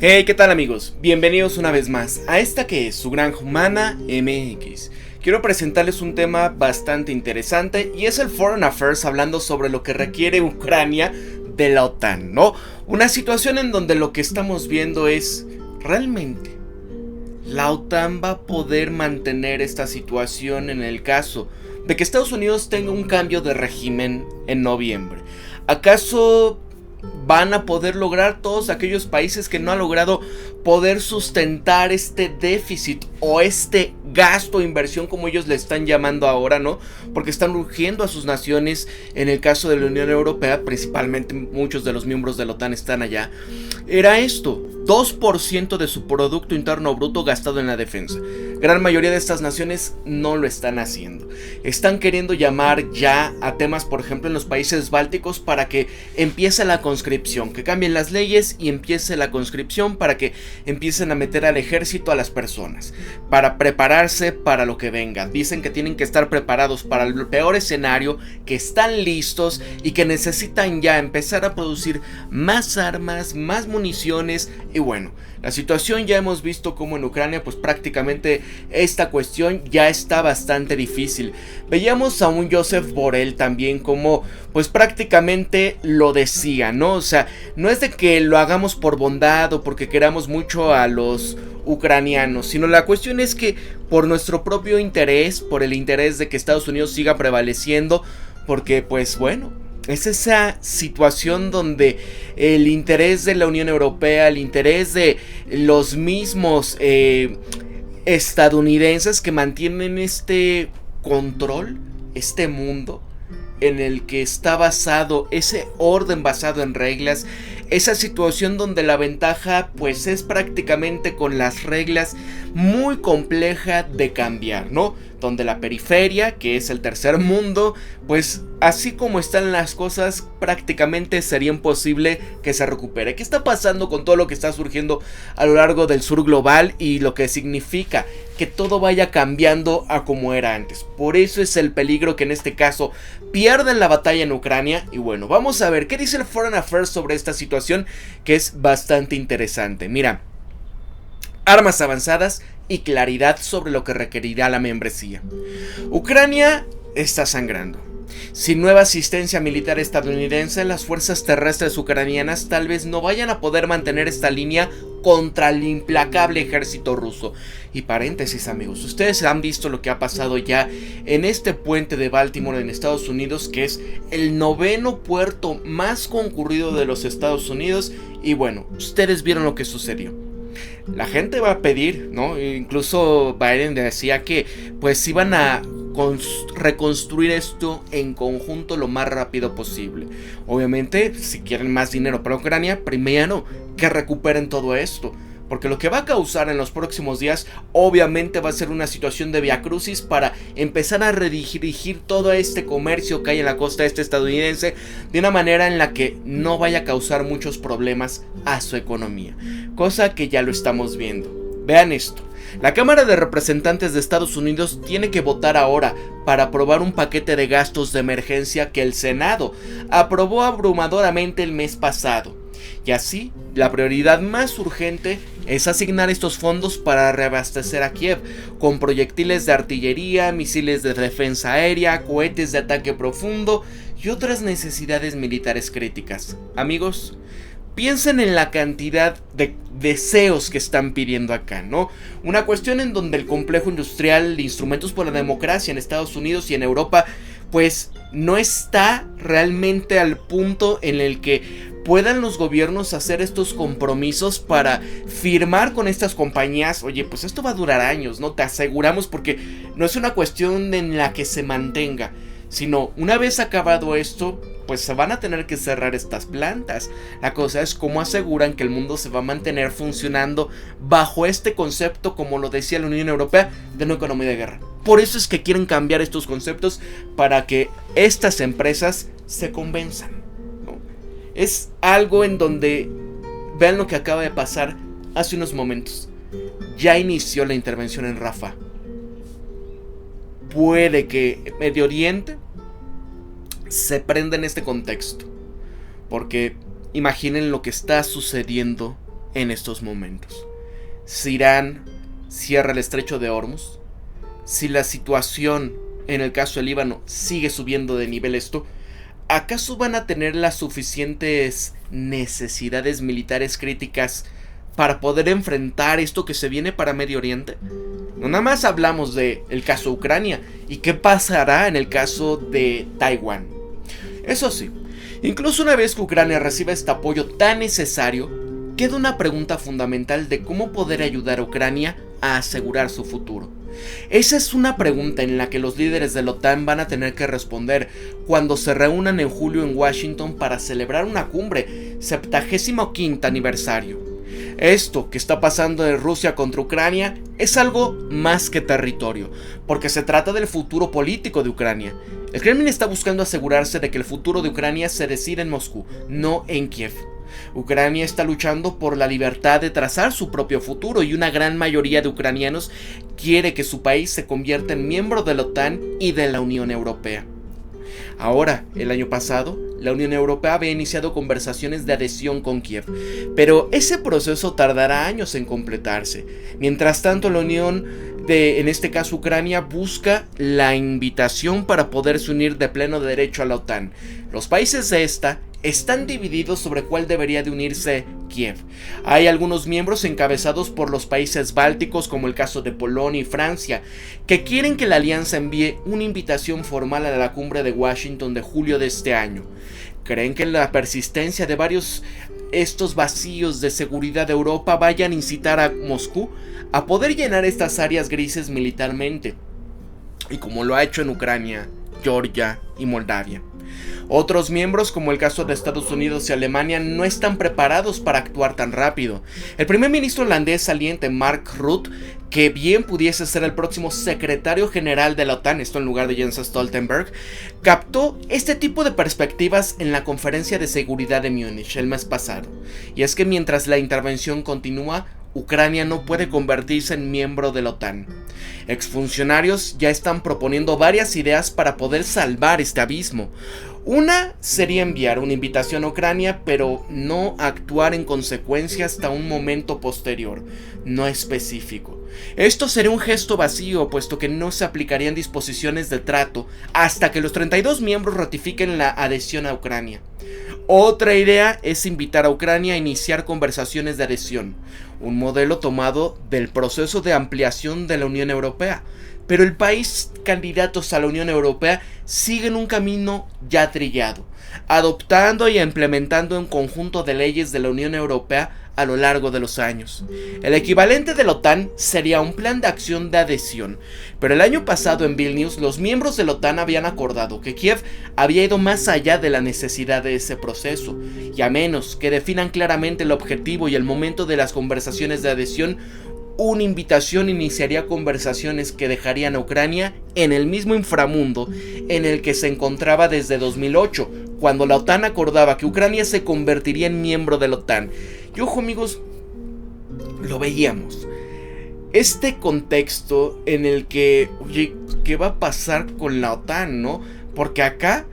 Hey, ¿qué tal amigos? Bienvenidos una vez más a esta que es su Granja Humana MX. Quiero presentarles un tema bastante interesante y es el Foreign Affairs, hablando sobre lo que requiere Ucrania de la OTAN, ¿no? Una situación en donde lo que estamos viendo es realmente la OTAN va a poder mantener esta situación en el caso de que Estados Unidos tenga un cambio de régimen en noviembre. ¿Acaso van a poder lograr todos aquellos países que no han logrado poder sustentar este déficit o este gasto o inversión, como ellos le están llamando ahora, ¿no? Porque están urgiendo a sus naciones. En el caso de la Unión Europea, principalmente muchos de los miembros de la OTAN están allá. Era esto: 2% de su Producto Interno Bruto gastado en la defensa. Gran mayoría de estas naciones no lo están haciendo. Están queriendo llamar ya a temas, por ejemplo, en los países bálticos, para que empiece la conscripción, que cambien las leyes y empiece la conscripción, para que empiecen a meter al ejército a las personas, para prepararse para lo que venga. Dicen que tienen que estar preparados para el peor escenario, que están listos y que necesitan ya empezar a producir más armas, más municiones. Y bueno, la situación ya hemos visto como en Ucrania pues prácticamente esta cuestión ya está bastante difícil. Veíamos a un Joseph Borrell también como pues prácticamente lo decía, ¿no? O sea, no es de que lo hagamos por bondad o porque queramos mucho a los ucranianos, sino la cuestión es que por nuestro propio interés, por el interés de que Estados Unidos siga prevaleciendo, porque pues bueno, es esa situación donde el interés de la Unión Europea, el interés de los mismos estadounidenses que mantienen este control, este mundo en el que está basado, ese orden basado en reglas, esa situación donde la ventaja pues es prácticamente con las reglas muy compleja de cambiar, ¿no? Donde la periferia, que es el tercer mundo, pues así como están las cosas prácticamente sería imposible que se recupere. ¿Qué está pasando con todo lo que está surgiendo a lo largo del sur global y lo que significa que todo vaya cambiando a como era antes? Por eso es el peligro que en este caso pierden la batalla en Ucrania. Y bueno, vamos a ver qué dice el Foreign Affairs sobre esta situación, que es bastante interesante. Mira, armas avanzadas y claridad sobre lo que requerirá la membresía. Ucrania está sangrando. Sin nueva asistencia militar estadounidense, las fuerzas terrestres ucranianas tal vez no vayan a poder mantener esta línea contra el implacable ejército ruso. Y paréntesis amigos, ustedes han visto lo que ha pasado ya en este puente de Baltimore en Estados Unidos, que es el 9º puerto más concurrido de los Estados Unidos. Y bueno, ustedes vieron lo que sucedió. La gente va a pedir, ¿no? Incluso Biden decía que pues iban a reconstruir esto en conjunto lo más rápido posible. Obviamente, si quieren más dinero para Ucrania, primero que recuperen todo esto, porque lo que va a causar en los próximos días obviamente va a ser una situación de viacrucis para empezar a redirigir todo este comercio que hay en la costa este estadounidense de una manera en la que no vaya a causar muchos problemas a su economía, cosa que ya lo estamos viendo. Vean esto: la Cámara de Representantes de Estados Unidos tiene que votar ahora para aprobar un paquete de gastos de emergencia que el Senado aprobó abrumadoramente el mes pasado. Y así, la prioridad más urgente es asignar estos fondos para reabastecer a Kiev con proyectiles de artillería, misiles de defensa aérea, cohetes de ataque profundo y otras necesidades militares críticas. Amigos, piensen en la cantidad de deseos que están pidiendo acá, ¿no? Una cuestión en donde el complejo industrial de instrumentos por la democracia en Estados Unidos y en Europa pues no está realmente al punto en el que puedan los gobiernos hacer estos compromisos para firmar con estas compañías. Oye, pues esto va a durar años, ¿no? Te aseguramos, porque no es una cuestión en la que se mantenga, sino una vez acabado esto, pues se van a tener que cerrar estas plantas. La cosa es cómo aseguran que el mundo se va a mantener funcionando bajo este concepto, como lo decía la Unión Europea, de una economía de guerra. Por eso es que quieren cambiar estos conceptos para que estas empresas se convenzan, ¿no? Es algo en donde vean lo que acaba de pasar hace unos momentos. Ya inició la intervención en Rafah. Puede que Medio Oriente se prenda en este contexto, porque imaginen lo que está sucediendo en estos momentos. Si Irán cierra el estrecho de Hormuz, si la situación en el caso del Líbano sigue subiendo de nivel esto, ¿acaso van a tener las suficientes necesidades militares críticas para poder enfrentar esto que se viene para Medio Oriente? No nada más hablamos del caso de Ucrania, ¿y qué pasará en el caso de Taiwán? Eso sí, incluso una vez que Ucrania reciba este apoyo tan necesario, queda una pregunta fundamental de cómo poder ayudar a Ucrania a asegurar su futuro. Esa es una pregunta en la que los líderes de la OTAN van a tener que responder cuando se reúnan en julio en Washington para celebrar una cumbre, 75º aniversario. Esto que está pasando en Rusia contra Ucrania es algo más que territorio, porque se trata del futuro político de Ucrania. El Kremlin está buscando asegurarse de que el futuro de Ucrania se decida en Moscú, no en Kiev. Ucrania está luchando por la libertad de trazar su propio futuro y una gran mayoría de ucranianos quiere que su país se convierta en miembro de la OTAN y de la Unión Europea. Ahora, el año pasado, la Unión Europea había iniciado conversaciones de adhesión con Kiev, pero ese proceso tardará años en completarse. Mientras tanto, la Unión en este caso Ucrania, busca la invitación para poderse unir de pleno derecho a la OTAN. Los países de esta están divididos sobre cuál debería de unirse Kiev. Hay algunos miembros encabezados por los países bálticos, como el caso de Polonia y Francia, que quieren que la alianza envíe una invitación formal a la cumbre de Washington de julio de este año. Creen que la persistencia de varios estos vacíos de seguridad de Europa vayan a incitar a Moscú a poder llenar estas áreas grises militarmente, y como lo ha hecho en Ucrania, Georgia y Moldavia. Otros miembros, como el caso de Estados Unidos y Alemania, no están preparados para actuar tan rápido. El primer ministro holandés saliente, Mark Rutte, que bien pudiese ser el próximo secretario general de la OTAN, esto en lugar de Jens Stoltenberg, captó este tipo de perspectivas en la conferencia de seguridad de Múnich el mes pasado. Y es que mientras la intervención continúa, Ucrania no puede convertirse en miembro de la OTAN. Exfuncionarios ya están proponiendo varias ideas para poder salvar este abismo. Una sería enviar una invitación a Ucrania, pero no actuar en consecuencia hasta un momento posterior, no específico. Esto sería un gesto vacío, puesto que no se aplicarían disposiciones de trato hasta que los 32 miembros ratifiquen la adhesión a Ucrania. Otra idea es invitar a Ucrania a iniciar conversaciones de adhesión, un modelo tomado del proceso de ampliación de la Unión Europea. Pero el país candidatos a la Unión Europea siguen un camino ya trillado, adoptando y implementando un conjunto de leyes de la Unión Europea a lo largo de los años. El equivalente de la OTAN sería un plan de acción de adhesión, pero el año pasado en Vilnius los miembros de la OTAN habían acordado que Kiev había ido más allá de la necesidad de ese proceso, y a menos que definan claramente el objetivo y el momento de las conversaciones de adhesión, una invitación iniciaría conversaciones que dejarían a Ucrania en el mismo inframundo en el que se encontraba desde 2008, cuando la OTAN acordaba que Ucrania se convertiría en miembro de la OTAN. Y ojo amigos, lo veíamos. Este contexto en el que, oye, ¿qué va a pasar con la OTAN, no? Porque acá,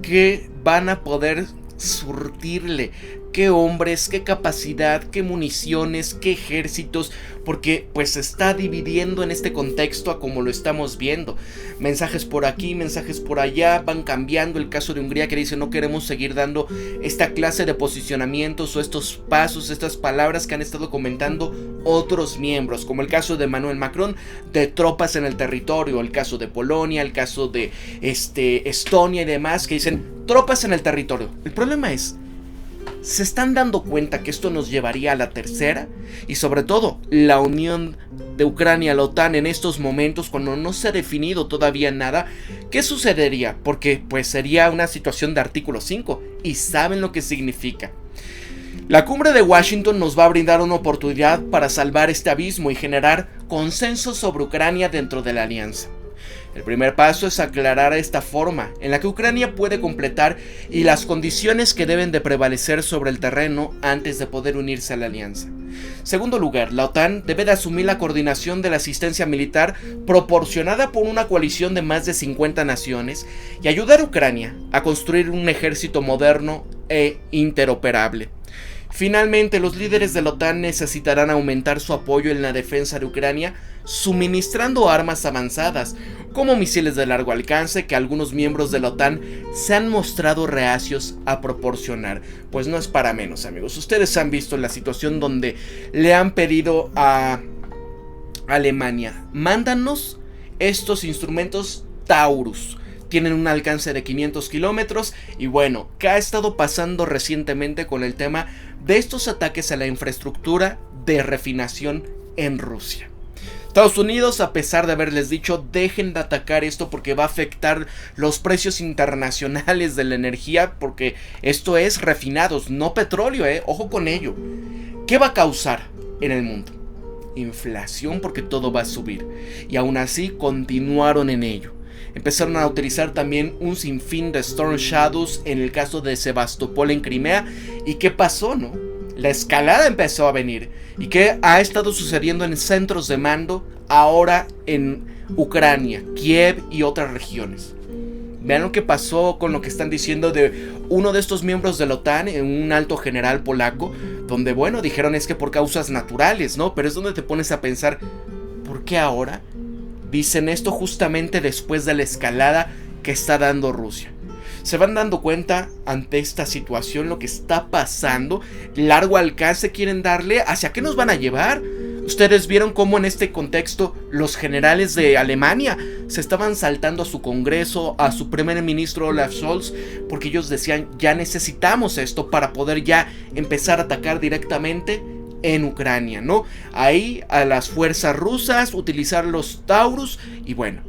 ¿qué van a poder surtirle? ¿Qué hombres, qué capacidad, qué municiones, qué ejércitos? Porque pues se está dividiendo en este contexto a como lo estamos viendo. Mensajes por aquí, mensajes por allá, van cambiando. El caso de Hungría que dice no queremos seguir dando esta clase de posicionamientos o estos pasos, estas palabras que han estado comentando otros miembros. Como el caso de Emmanuel Macron, de tropas en el territorio. El caso de Polonia, el caso de Estonia y demás que dicen tropas en el territorio. El problema es, ¿se están dando cuenta que esto nos llevaría a la tercera? Y sobre todo, la unión de Ucrania a la OTAN en estos momentos, cuando no se ha definido todavía nada, ¿qué sucedería? Porque pues sería una situación de artículo 5, y saben lo que significa. La cumbre de Washington nos va a brindar una oportunidad para salvar este abismo y generar consenso sobre Ucrania dentro de la alianza. El primer paso es aclarar esta forma en la que Ucrania puede completar y las condiciones que deben de prevalecer sobre el terreno antes de poder unirse a la alianza. Segundo lugar, la OTAN debe de asumir la coordinación de la asistencia militar proporcionada por una coalición de más de 50 naciones y ayudar a Ucrania a construir un ejército moderno e interoperable. Finalmente, los líderes de la OTAN necesitarán aumentar su apoyo en la defensa de Ucrania, suministrando armas avanzadas, como misiles de largo alcance que algunos miembros de la OTAN se han mostrado reacios a proporcionar. Pues no es para menos, amigos. Ustedes han visto la situación donde le han pedido a Alemania: mándanos estos instrumentos Taurus. Tienen un alcance de 500 kilómetros y bueno, ¿qué ha estado pasando recientemente con el tema de estos ataques a la infraestructura de refinación en Rusia? Estados Unidos, a pesar de haberles dicho dejen de atacar esto porque va a afectar los precios internacionales de la energía, porque esto es refinados, no petróleo, ojo con ello. ¿Qué va a causar en el mundo? Inflación, porque todo va a subir. Y aún así continuaron en ello. Empezaron a utilizar también un sinfín de Storm Shadows en el caso de Sebastopol en Crimea. ¿Y qué pasó, no? La escalada empezó a venir. ¿Y qué ha estado sucediendo en centros de mando ahora en Ucrania, Kiev y otras regiones? Vean lo que pasó con lo que están diciendo de uno de estos miembros de la OTAN, un alto general polaco, donde bueno, dijeron es que por causas naturales, ¿no? Pero es donde te pones a pensar, ¿por qué ahora? Dicen esto justamente después de la escalada que está dando Rusia. ¿Se van dando cuenta ante esta situación lo que está pasando? ¿Largo alcance quieren darle? ¿Hacia qué nos van a llevar? Ustedes vieron cómo en este contexto los generales de Alemania se estaban saltando a su congreso, a su primer ministro Olaf Scholz, porque ellos decían ya necesitamos esto para poder ya empezar a atacar directamente en Ucrania, ¿no? Ahí a las fuerzas rusas, utilizar los Taurus y bueno,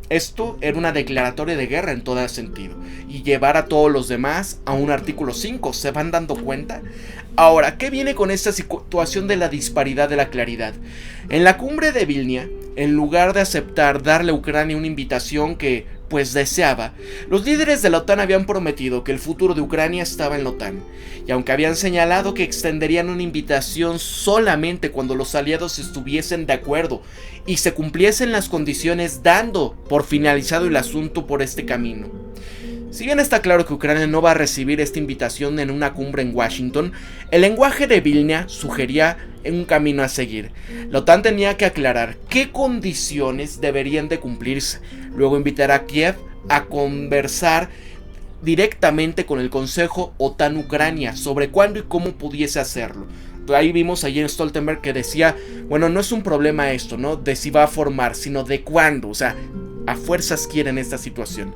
esto era una declaratoria de guerra en todo sentido y llevar a todos los demás a un artículo 5, ¿se van dando cuenta? Ahora, ¿qué viene con esta situación de la disparidad de la claridad? En la cumbre de Vilnia, en lugar de aceptar darle a Ucrania una invitación que pues deseaba, los líderes de la OTAN habían prometido que el futuro de Ucrania estaba en la OTAN, y aunque habían señalado que extenderían una invitación solamente cuando los aliados estuviesen de acuerdo y se cumpliesen las condiciones, dando por finalizado el asunto por este camino. Si bien está claro que Ucrania no va a recibir esta invitación en una cumbre en Washington, el lenguaje de Vilnia sugería un camino a seguir. La OTAN tenía que aclarar qué condiciones deberían de cumplirse, luego invitar a Kiev a conversar directamente con el Consejo OTAN-Ucrania sobre cuándo y cómo pudiese hacerlo. Ahí vimos a Jens Stoltenberg que decía, bueno, no es un problema esto, ¿no? De si va a formar, sino de cuándo, o sea, a fuerzas quieren esta situación.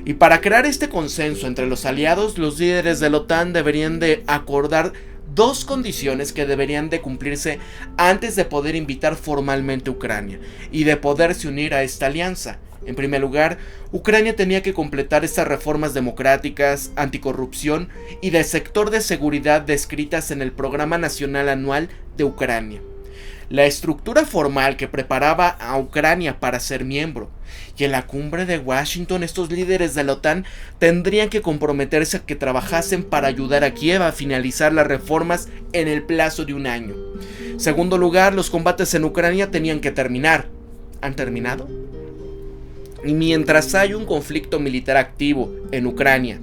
Y para crear este consenso entre los aliados, los líderes de la OTAN deberían de acordar dos condiciones que deberían de cumplirse antes de poder invitar formalmente a Ucrania y de poderse unir a esta alianza. En primer lugar, Ucrania tenía que completar estas reformas democráticas, anticorrupción y del sector de seguridad descritas en el Programa Nacional Anual de Ucrania. La estructura formal que preparaba a Ucrania para ser miembro. Y en la cumbre de Washington, estos líderes de la OTAN tendrían que comprometerse a que trabajasen para ayudar a Kiev a finalizar las reformas en el plazo de un año. En segundo lugar, los combates en Ucrania tenían que terminar. ¿Han terminado? Y mientras hay un conflicto militar activo en Ucrania,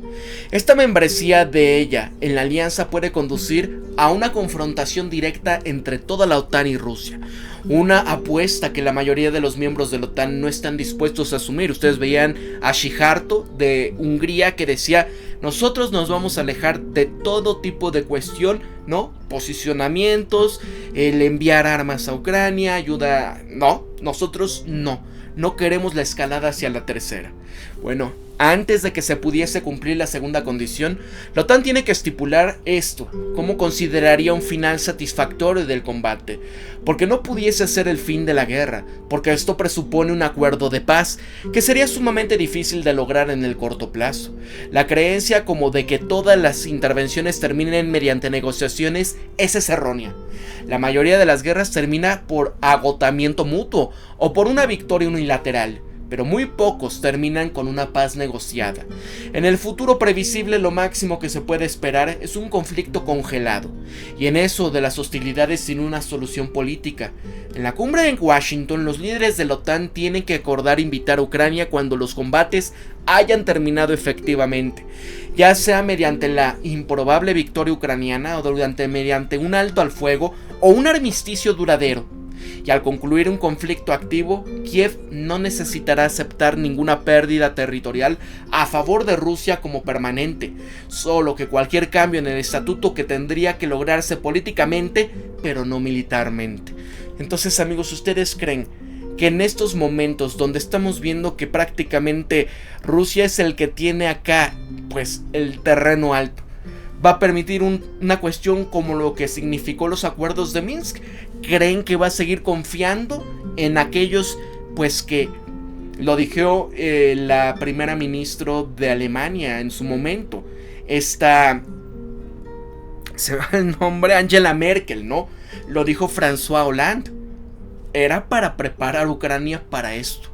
esta membresía de ella en la alianza puede conducir a una confrontación directa entre toda la OTAN y Rusia. Una apuesta que la mayoría de los miembros de la OTAN no están dispuestos a asumir. Ustedes veían a Sijarto de Hungría que decía, nosotros nos vamos a alejar de todo tipo de cuestión, ¿no? Posicionamientos, el enviar armas a Ucrania, ayuda, no, nosotros no queremos la escalada hacia la tercera. Bueno, antes de que se pudiese cumplir la segunda condición, la OTAN tiene que estipular esto, cómo consideraría un final satisfactorio del combate, porque no pudiese ser el fin de la guerra, porque esto presupone un acuerdo de paz, que sería sumamente difícil de lograr en el corto plazo. La creencia como de que todas las intervenciones terminen mediante negociaciones es errónea. La mayoría de las guerras termina por agotamiento mutuo o por una victoria unilateral. pero muy pocos terminan con una paz negociada. En el futuro previsible lo máximo que se puede esperar es un conflicto congelado, y en eso de las hostilidades sin una solución política. En la cumbre en Washington, los líderes de la OTAN tienen que acordar invitar a Ucrania cuando los combates hayan terminado efectivamente, ya sea mediante la improbable victoria ucraniana o mediante un alto al fuego o un armisticio duradero. Y al concluir un conflicto activo, Kiev no necesitará aceptar ninguna pérdida territorial a favor de Rusia como permanente, solo que cualquier cambio en el estatuto que tendría que lograrse políticamente, pero no militarmente. Entonces, amigos, ¿ustedes creen que en estos momentos donde estamos viendo que prácticamente Rusia es el que tiene acá, pues, el terreno alto, va a permitir una cuestión como lo que significó los acuerdos de Minsk? ¿Creen que va a seguir confiando en aquellos, pues, que lo dijo la primera ministra de Alemania en su momento? Se va el nombre, Angela Merkel, ¿no? Lo dijo François Hollande. Era para preparar a Ucrania para esto.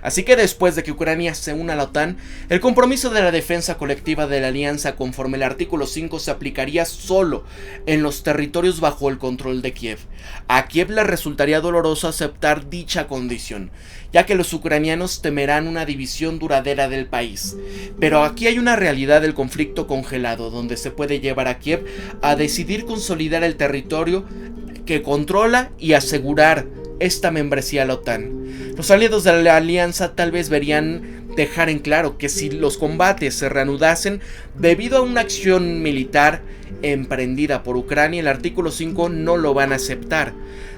Así que después de que Ucrania se una a la OTAN, el compromiso de la defensa colectiva de la alianza conforme el artículo 5 se aplicaría solo en los territorios bajo el control de Kiev. A Kiev le resultaría doloroso aceptar dicha condición, ya que los ucranianos temerán una división duradera del país. Pero aquí hay una realidad del conflicto congelado, donde se puede llevar a Kiev a decidir consolidar el territorio que controla y asegurar esta membresía a la OTAN. Los aliados de la alianza tal vez verían dejar en claro que si los combates se reanudasen debido a una acción militar emprendida por Ucrania, el artículo 5 no lo van a aceptar.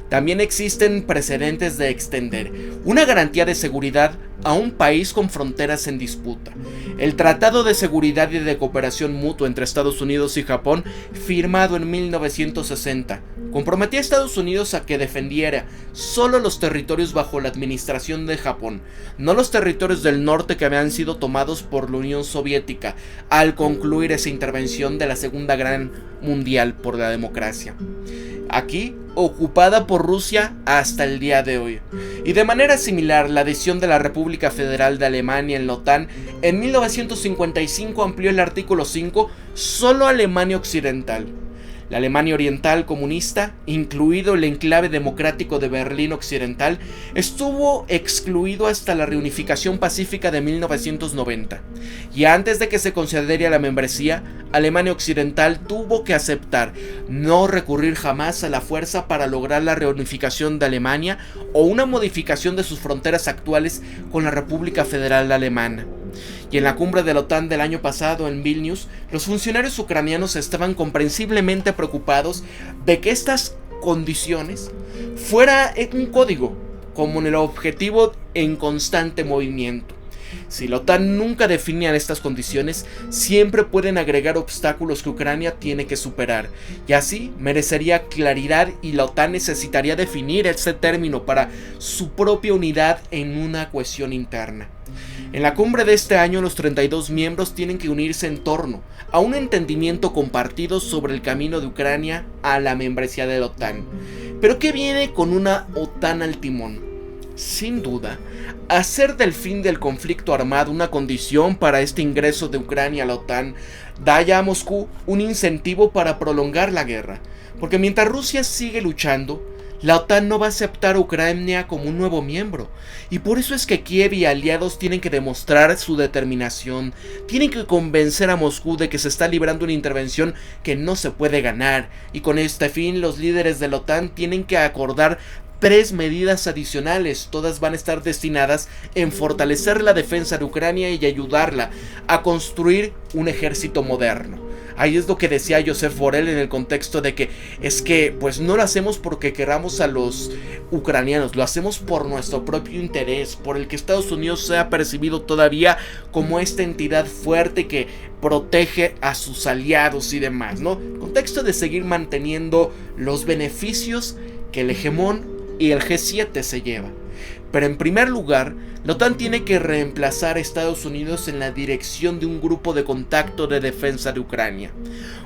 También existen precedentes de extender una garantía de seguridad a un país con fronteras en disputa. El Tratado de Seguridad y de Cooperación Mutua entre Estados Unidos y Japón, firmado en 1960, comprometía a Estados Unidos a que defendiera solo los territorios bajo la administración de Japón, no los territorios del norte que habían sido tomados por la Unión Soviética al concluir esa intervención de la Segunda Guerra Mundial por la democracia. Aquí, ocupada por Rusia hasta el día de hoy. Y de manera similar, la adhesión de la República Federal de Alemania en la OTAN en 1955 amplió el artículo 5 solo a Alemania Occidental. La Alemania Oriental comunista, incluido el enclave democrático de Berlín Occidental, estuvo excluido hasta la reunificación pacífica de 1990. Y antes de que se concediera la membresía, Alemania Occidental tuvo que aceptar no recurrir jamás a la fuerza para lograr la reunificación de Alemania o una modificación de sus fronteras actuales con la República Federal Alemana. Y en la cumbre de la OTAN del año pasado en Vilnius, los funcionarios ucranianos estaban comprensiblemente preocupados de que estas condiciones fuera un código, como en el objetivo en constante movimiento. Si la OTAN nunca definía estas condiciones, siempre pueden agregar obstáculos que Ucrania tiene que superar, y así merecería claridad y la OTAN necesitaría definir este término para su propia unidad en una cohesión interna. En la cumbre de este año, los 32 miembros tienen que unirse en torno a un entendimiento compartido sobre el camino de Ucrania a la membresía de la OTAN. ¿Pero qué viene con una OTAN al timón? Sin duda, hacer del fin del conflicto armado una condición para este ingreso de Ucrania a la OTAN da ya a Moscú un incentivo para prolongar la guerra, porque mientras Rusia sigue luchando, la OTAN no va a aceptar a Ucrania como un nuevo miembro, y por eso es que Kiev y aliados tienen que demostrar su determinación, tienen que convencer a Moscú de que se está librando una intervención que no se puede ganar, y con este fin los líderes de la OTAN tienen que acordar 3 medidas adicionales, todas van a estar destinadas en fortalecer la defensa de Ucrania y ayudarla a construir un ejército moderno. Ahí es lo que decía Josep Borrell en el contexto de que es que pues no lo hacemos porque queramos a los ucranianos, lo hacemos por nuestro propio interés, por el que Estados Unidos sea percibido todavía como esta entidad fuerte que protege a sus aliados y demás, ¿no? Contexto de seguir manteniendo los beneficios que el hegemón y el G7 se lleva. Pero en primer lugar, la OTAN tiene que reemplazar a Estados Unidos en la dirección de un grupo de contacto de defensa de Ucrania.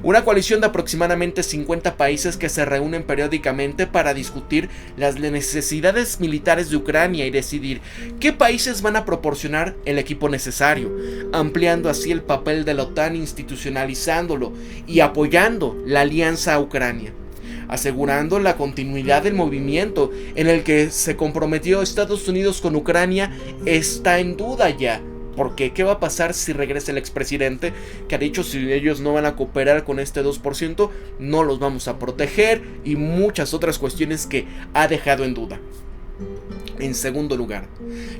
Una coalición de aproximadamente 50 países que se reúnen periódicamente para discutir las necesidades militares de Ucrania y decidir qué países van a proporcionar el equipo necesario, ampliando así el papel de la OTAN, institucionalizándolo y apoyando la alianza a Ucrania, asegurando la continuidad del movimiento en el que se comprometió Estados Unidos con Ucrania. Está en duda ya, porque ¿qué va a pasar si regresa el expresidente que ha dicho si ellos no van a cooperar con este 2%, no los vamos a proteger, y muchas otras cuestiones que ha dejado en duda? En segundo lugar,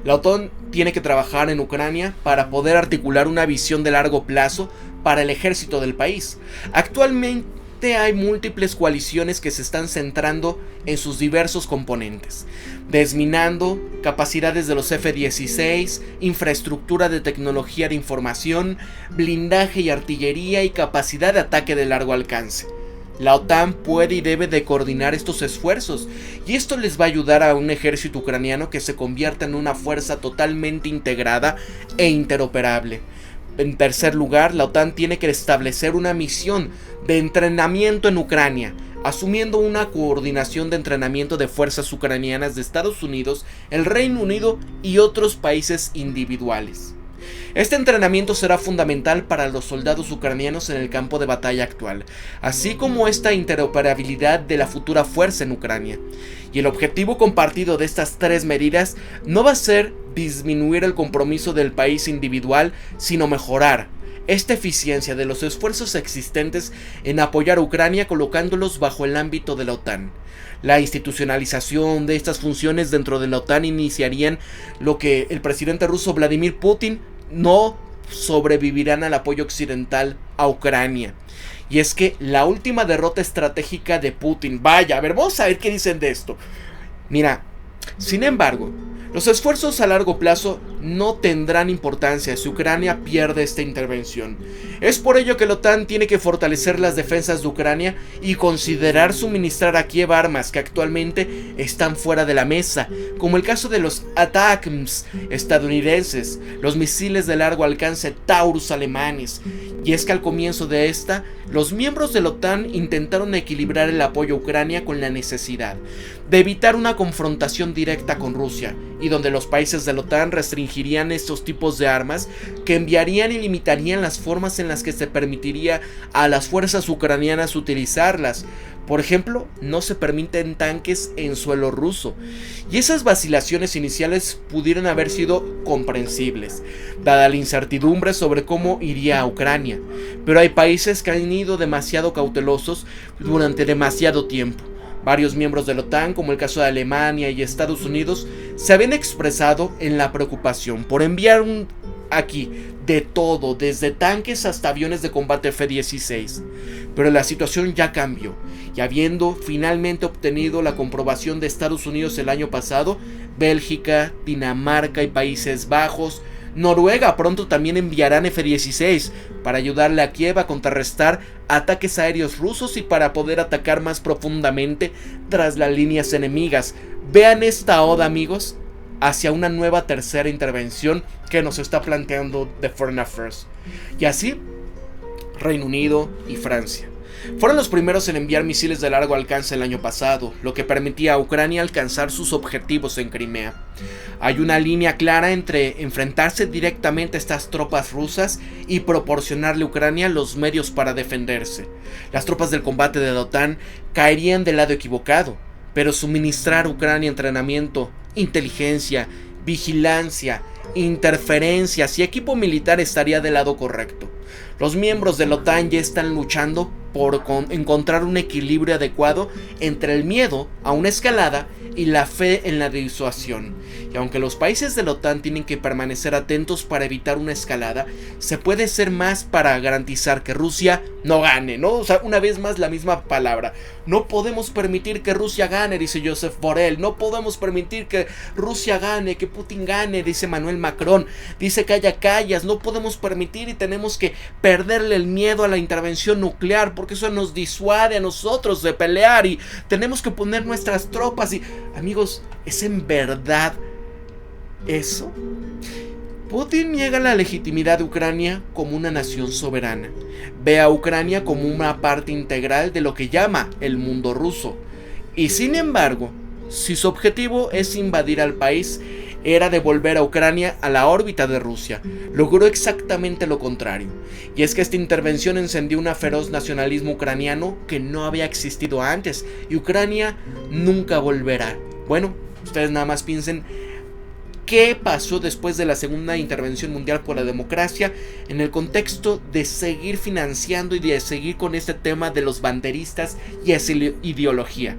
la OTAN tiene que trabajar en Ucrania para poder articular una visión de largo plazo para el ejército del país. Actualmente hay múltiples coaliciones que se están centrando en sus diversos componentes, desminando capacidades de los F-16, infraestructura de tecnología de información, blindaje y artillería y capacidad de ataque de largo alcance. La OTAN puede y debe de coordinar estos esfuerzos, y esto les va a ayudar a un ejército ucraniano que se convierta en una fuerza totalmente integrada e interoperable. En tercer lugar, la OTAN tiene que establecer una misión de entrenamiento en Ucrania, asumiendo una coordinación de entrenamiento de fuerzas ucranianas de Estados Unidos, el Reino Unido y otros países individuales. Este entrenamiento será fundamental para los soldados ucranianos en el campo de batalla actual, así como esta interoperabilidad de la futura fuerza en Ucrania. Y el objetivo compartido de estas tres medidas no va a ser disminuir el compromiso del país individual, sino mejorar esta eficiencia de los esfuerzos existentes en apoyar a Ucrania, colocándolos bajo el ámbito de la OTAN. La institucionalización de estas funciones dentro de la OTAN iniciarían lo que el presidente ruso Vladimir Putin no sobrevivirán al apoyo occidental a Ucrania. Y es que la última derrota estratégica de Putin, vaya, a ver, vamos a ver qué dicen de esto. Mira, sin embargo, los esfuerzos a largo plazo no tendrán importancia si Ucrania pierde esta intervención. Es por ello que la OTAN tiene que fortalecer las defensas de Ucrania y considerar suministrar a Kiev armas que actualmente están fuera de la mesa, como el caso de los ATACMS estadounidenses, los misiles de largo alcance Taurus alemanes. Y es que al comienzo de esta, los miembros de la OTAN intentaron equilibrar el apoyo a Ucrania con la necesidad de evitar una confrontación directa con Rusia, y donde los países de la OTAN restringirían estos tipos de armas que enviarían y limitarían las formas en las que se permitiría a las fuerzas ucranianas utilizarlas. Por ejemplo, no se permiten tanques en suelo ruso, y esas vacilaciones iniciales pudieron haber sido comprensibles, dada la incertidumbre sobre cómo iría a Ucrania, pero hay países que han ido demasiado cautelosos durante demasiado tiempo. Varios miembros de la OTAN, como el caso de Alemania y Estados Unidos, se habían expresado en la preocupación por enviar aquí de todo, desde tanques hasta aviones de combate F-16. Pero la situación ya cambió, y habiendo finalmente obtenido la comprobación de Estados Unidos el año pasado, Bélgica, Dinamarca y Países Bajos, Noruega pronto también enviarán F-16 para ayudarle a Kiev a contrarrestar ataques aéreos rusos y para poder atacar más profundamente tras las líneas enemigas. Vean esta oda, amigos, hacia una nueva tercera intervención que nos está planteando The Foreign Affairs. Y así, Reino Unido y Francia fueron los primeros en enviar misiles de largo alcance el año pasado, lo que permitía a Ucrania alcanzar sus objetivos en Crimea. Hay una línea clara entre enfrentarse directamente a estas tropas rusas y proporcionarle a Ucrania los medios para defenderse. Las tropas del combate de la OTAN caerían del lado equivocado, pero suministrar a Ucrania entrenamiento, inteligencia, vigilancia, interferencias y equipo militar estaría del lado correcto. Los miembros de la OTAN ya están luchando por encontrar un equilibrio adecuado entre el miedo a una escalada y la fe en la disuasión. Y aunque los países de la OTAN tienen que permanecer atentos para evitar una escalada, se puede hacer más para garantizar que Rusia no gane, ¿no? O sea, una vez más la misma palabra. No podemos permitir que Rusia gane, dice Josep Borrell. No podemos permitir que Rusia gane, que Putin gane, dice Emmanuel Macron. Dice Calla Callas. No podemos permitir y tenemos que perderle el miedo a la intervención nuclear, porque eso nos disuade a nosotros de pelear y tenemos que poner nuestras tropas. Y amigos, es en verdad eso, Putin niega la legitimidad de Ucrania como una nación soberana. Ve a Ucrania como una parte integral de lo que llama el mundo ruso. Y sin embargo, si su objetivo es invadir al país, era devolver a Ucrania a la órbita de Rusia. Logró exactamente lo contrario. Y es que esta intervención encendió un feroz nacionalismo ucraniano que no había existido antes. Y Ucrania nunca volverá. Bueno, ustedes nada más piensen qué pasó después de la segunda intervención mundial por la democracia en el contexto de seguir financiando y de seguir con este tema de los banderistas y esa ideología.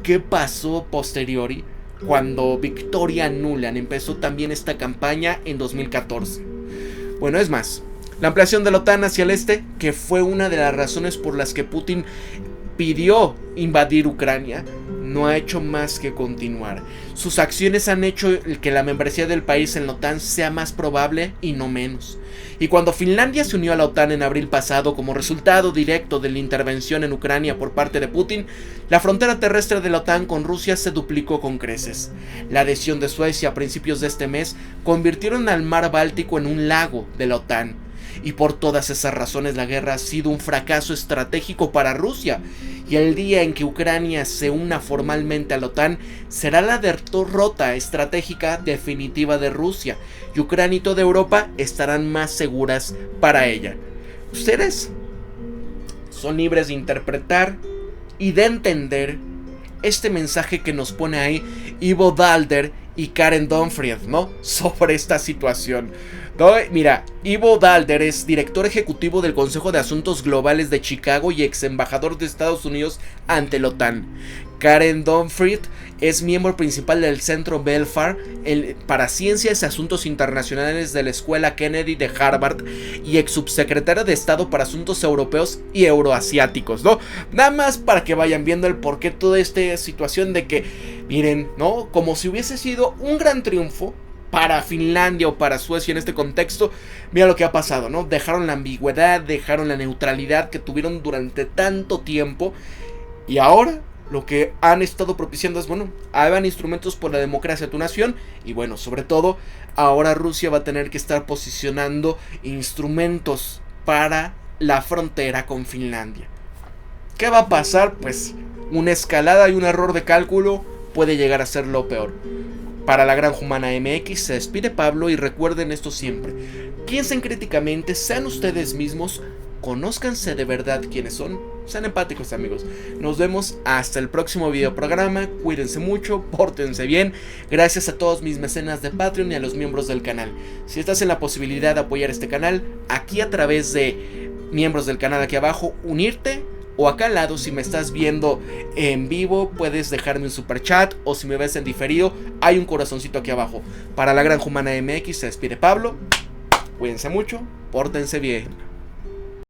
¿Qué pasó posteriori cuando Victoria Nuland empezó también esta campaña en 2014? Bueno, es más, la ampliación de la OTAN hacia el este, que fue una de las razones por las que Putin pidió invadir Ucrania, no ha hecho más que continuar. Sus acciones han hecho que la membresía del país en la OTAN sea más probable y no menos. Y cuando Finlandia se unió a la OTAN en abril pasado como resultado directo de la intervención en Ucrania por parte de Putin, la frontera terrestre de la OTAN con Rusia se duplicó con creces. La adhesión de Suecia a principios de este mes convirtieron al mar Báltico en un lago de la OTAN. Y por todas esas razones la guerra ha sido un fracaso estratégico para Rusia. Y el día en que Ucrania se una formalmente a la OTAN será la derrota estratégica definitiva de Rusia. Y Ucrania y toda Europa estarán más seguras para ella. Ustedes son libres de interpretar y de entender este mensaje que nos pone ahí Ivo Daalder y Karen Donfried, ¿no? Sobre esta situación. No, mira, Ivo Daalder es director ejecutivo del Consejo de Asuntos Globales de Chicago y ex embajador de Estados Unidos ante la OTAN. Karen Donfried es miembro principal del Centro Belfer para Ciencias y Asuntos Internacionales de la Escuela Kennedy de Harvard y ex subsecretaria de Estado para Asuntos Europeos y Euroasiáticos, ¿no? Nada más para que vayan viendo el porqué toda esta situación de que, miren, ¿no? Como si hubiese sido un gran triunfo para Finlandia o para Suecia en este contexto. Mira lo que ha pasado, ¿no? Dejaron la ambigüedad, dejaron la neutralidad que tuvieron durante tanto tiempo. Y ahora lo que han estado propiciando es, bueno, hagan instrumentos por la democracia a tu nación. Y bueno, sobre todo, ahora Rusia va a tener que estar posicionando instrumentos para la frontera con Finlandia. ¿Qué va a pasar? Pues una escalada y un error de cálculo puede llegar a ser lo peor. Para la Gran Humana MX se despide Pablo y recuerden esto siempre. Piensen críticamente, sean ustedes mismos, conózcanse de verdad quiénes son, sean empáticos amigos. Nos vemos hasta el próximo videoprograma, cuídense mucho, pórtense bien. Gracias a todos mis mecenas de Patreon y a los miembros del canal. Si estás en la posibilidad de apoyar este canal, aquí a través de miembros del canal aquí abajo, unirte. O acá al lado, si me estás viendo en vivo, puedes dejarme un super chat. O si me ves en diferido, hay un corazoncito aquí abajo. Para la Gran Humana MX se despide Pablo. Cuídense mucho, pórtense bien.